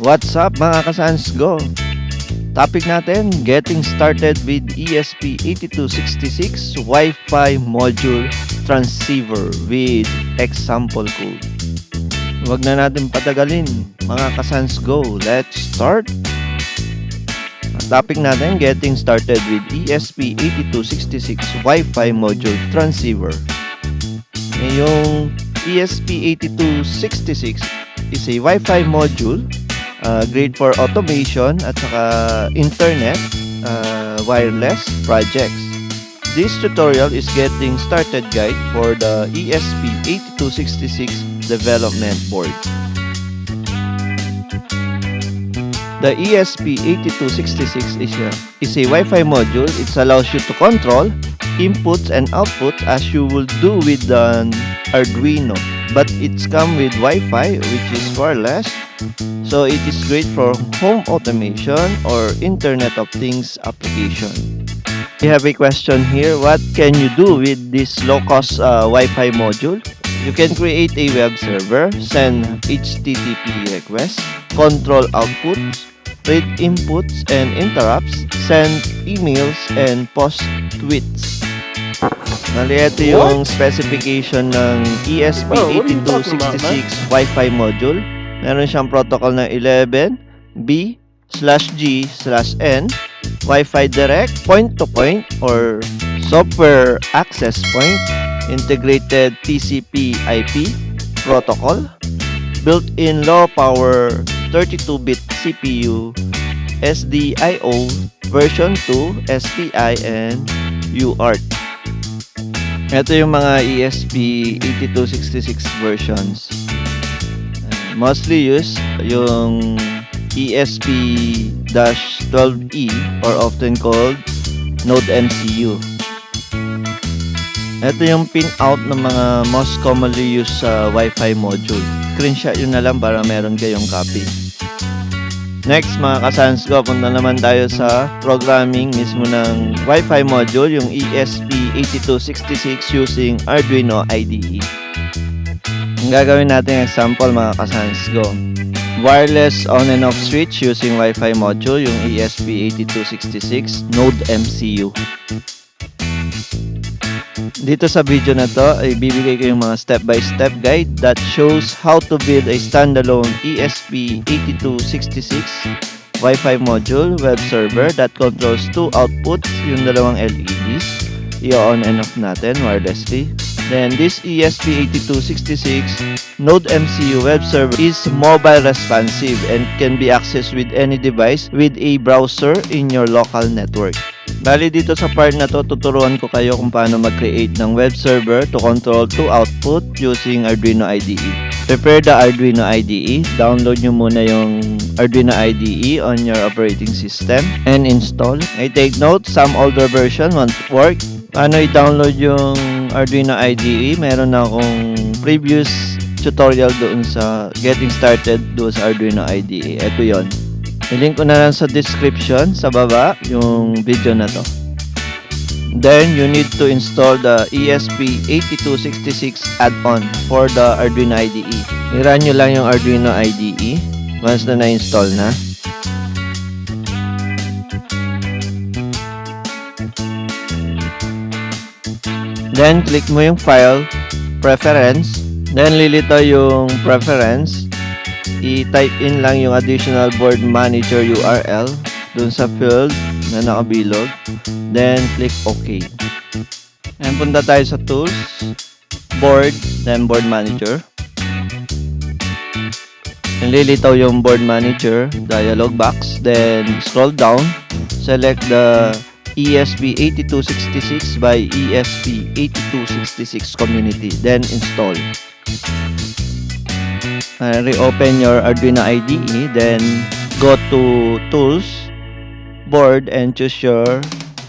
What's up mga ka-SanCeGO? Topic natin, getting started with ESP8266 Wi-Fi Module Transceiver with example code. Huwag na natin patagalin mga ka-SanCeGO. Let's start! Ang topic natin, getting started with ESP8266 Wi-Fi Module Transceiver. Yung ESP8266 is a Wi-Fi module great for automation at saka internet wireless projects. This tutorial is getting started guide for the ESP8266 development board. The ESP8266 is a Wi-Fi module. It allows you to control inputs and outputs as you would do with an Arduino, but it's come with Wi-Fi which is wireless. So it is great for home automation or Internet of Things application. We have a question here. What can you do with this low-cost Wi-Fi module? You can create a web server, send HTTP requests, control outputs, read inputs and interrupts, send emails, and post tweets. Ito yung specification ng ESP8266 Wi-Fi module. Meron siyang protocol na 11B/G/N, Wi-Fi direct, point-to-point or software access point, integrated TCP/IP protocol, built-in low-power 32-bit CPU, SDIO, version 2, SPI, and UART. Ito yung mga ESP8266 versions. Mostly used yung ESP-12E or often called Node MCU. Ito yung pin-out ng mga most commonly used Wi-Fi module. Screenshot yun na lang para meron kayong copy. Next mga ka-SanCeGO, punta naman tayo sa programming mismo ng Wi-Fi module, yung ESP8266 using Arduino IDE. Ang gagawin natin example mga ka-SanCeGO, wireless on and off switch using Wi-Fi module, yung ESP8266 Node MCU. Dito sa video na to ay bibigay ko yung mga step-by-step guide that shows how to build a standalone ESP8266 Wi-Fi module web server that controls two outputs, yung dalawang LEDs. I-on and off natin wirelessly. Then this ESP8266 Node MCU web server is mobile responsive and can be accessed with any device with a browser in your local network. Bali dito sa part na to, tuturuan ko kayo kung paano mag-create ng web server to control two output using Arduino IDE. Prepare the Arduino IDE. Download nyo muna yung Arduino IDE on your operating system and install. I take note, some older version won't work. Paano i-download yung Arduino IDE? Meron na akong previous tutorial doon sa getting started doon sa Arduino IDE. Ito yon. I-link ko na lang sa description sa baba yung video na to. Then you need to install the ESP8266 add-on for the Arduino IDE. I-run nyo lang yung Arduino IDE once na na-install na. Then click mo yung file, preference, then lilito yung preference. I-type in lang yung additional board manager URL dun sa field na nakabilog. Then click OK. And punta tayo sa tools, board, then board manager. And lilitaw yung board manager dialog box. Then scroll down, select the ESP8266 by ESP8266 community. Then install. Reopen your Arduino IDE, then go to Tools, Board, and choose your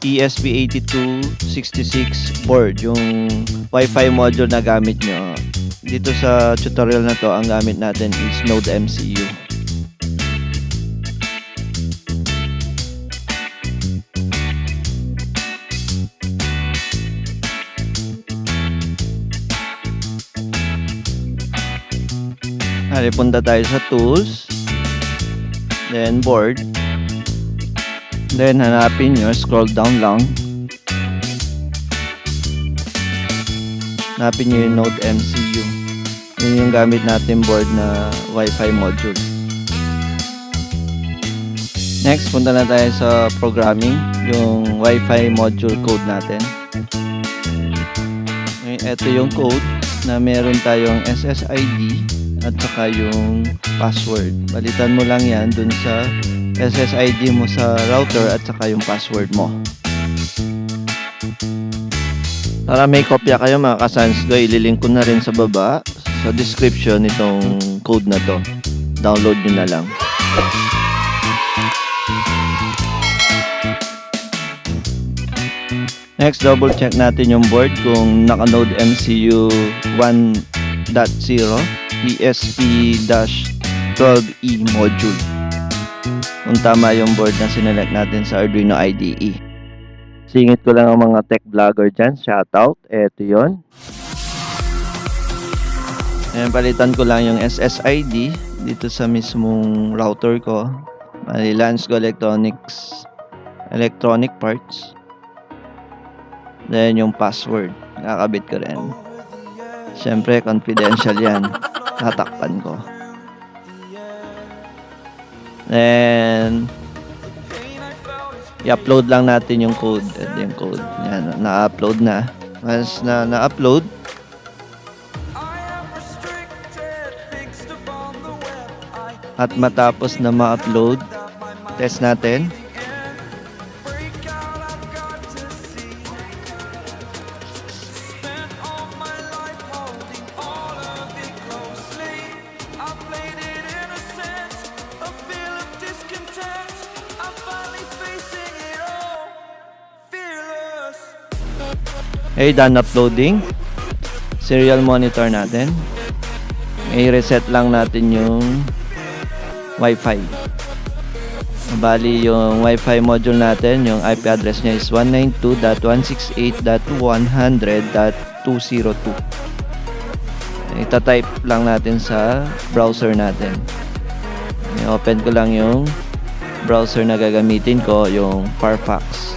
ESP8266 board, yung Wi-Fi module na gamit nyo. Dito sa tutorial na to, ang gamit natin is Node MCU. Punta tayo sa Tools, then board, then hanapin nyo, scroll down lang, hanapin nyo yung Node MCU. Yun yung gamit natin board na Wi-Fi module. Next, punta na tayo sa programming, yung Wi-Fi module code natin. Ito yung code na meron tayong SSID at saka yung password. Balitan mo lang yan dun sa SSID mo sa router at saka yung password mo. Para may kopya kayo mga ka-SanCeGO, ililink ko na rin sa baba sa description itong code na to. Download nyo na lang. Next, double check natin yung board kung naka-node MCU 1.0 ESP-12E module. Kung tama yung board na sinelect natin sa Arduino IDE. Singit ko lang ang mga tech vlogger dyan. Shoutout. Eto yun. Ayan, palitan ko lang yung SSID dito sa mismong router ko. LanceGo ElectronicParts. Then yung password, nakakabit ko rin. Siyempre, confidential yan. Tatakpan ko. Then, i-upload lang natin yung code. Ito yung code. Yan, na-upload na. Once na na-upload, at matapos na ma-upload, test natin. Okay, done uploading. Serial monitor natin. I-reset lang natin yung Wi-Fi. Bali, yung Wi-Fi module natin, yung IP address niya is 192.168.100.202. Ita-type lang natin sa browser natin. I-open ko lang yung browser na gagamitin ko, yung Firefox.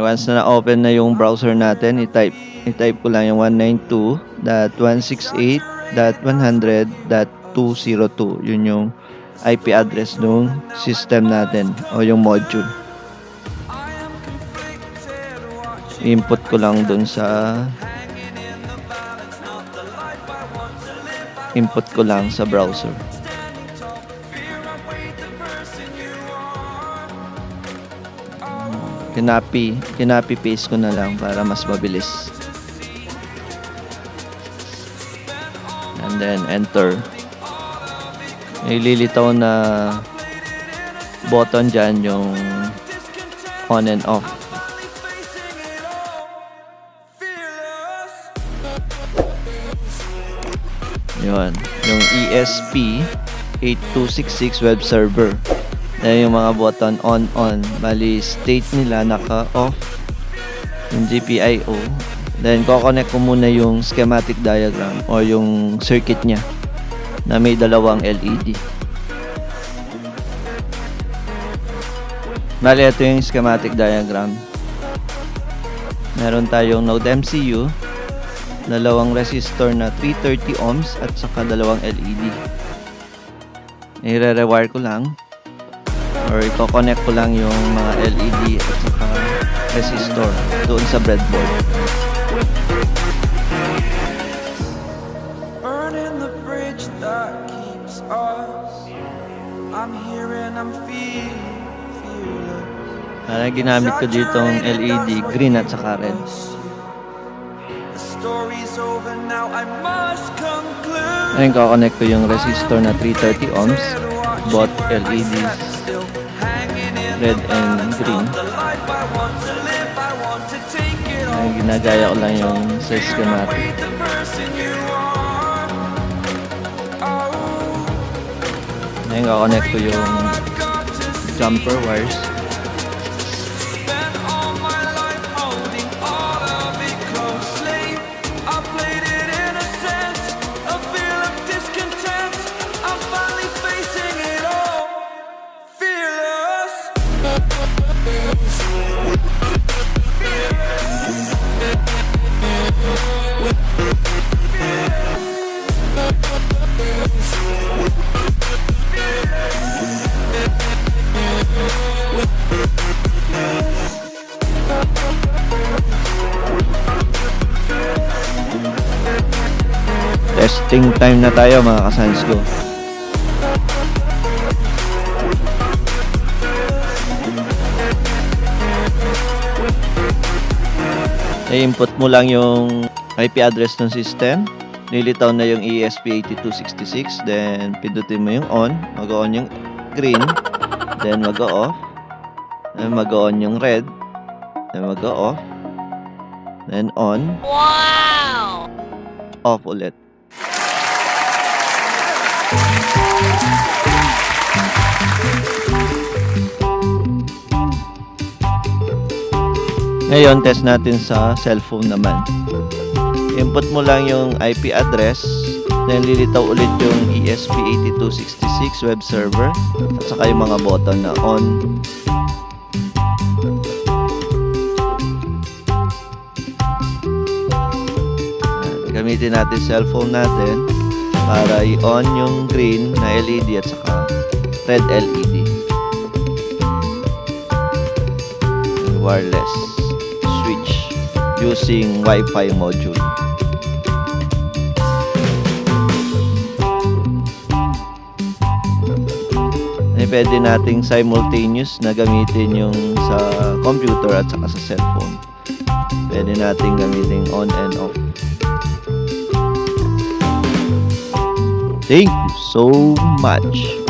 Once na na-open na yung browser natin, i-type ko lang yung 192.168.100.202. Yun yung IP address ng system natin o yung module. Input ko lang dun sa browser. Kinapi paste ko na lang para mas mabilis. And then enter. Ililitaw na button dyan yung on and off. Yun, yung ESP8266 web server. Yan yung mga button on. Bali, state nila naka-off. Yung GPIO. Then, ko-connect ko muna yung schematic diagram o yung circuit niya na may dalawang LED. Bali, ito yung schematic diagram. Meron tayong node MCU, dalawang resistor na 330 ohms at saka dalawang LED. I-rewire ko lang. Or i-connect ko lang yung mga LED at saka resistor doon sa breadboard. Ginamit ko dito ang LED, green at saka red. Ngayon connect ko yung resistor na 330 ohms, both LEDs, red and green. Ginagaya ko lang yung sa schematic. Ngayon connect ko yung jumper wires. Testing time na tayo mga ka-SanCeGO. I-input mo lang yung IP address ng system. Lilitaw na yung ESP8266. Then, pindutin mo yung on. Mag-on yung green. Then, mag-off. Then, mag-on yung red. Then, mag-off. Then, on. Wow! Off ulit. Ngayon, test natin sa cellphone naman. Input mo lang yung IP address, then lilitaw ulit yung ESP8266 web server, at saka yung mga button na on. Gamitin natin cellphone natin para i-on yung green na LED at saka red LED. Wireless switch using WiFi module. Pwede nating simultaneous na gamitin yung sa computer at saka sa cellphone. Pwede nating gamitin on and off. Thank you so much.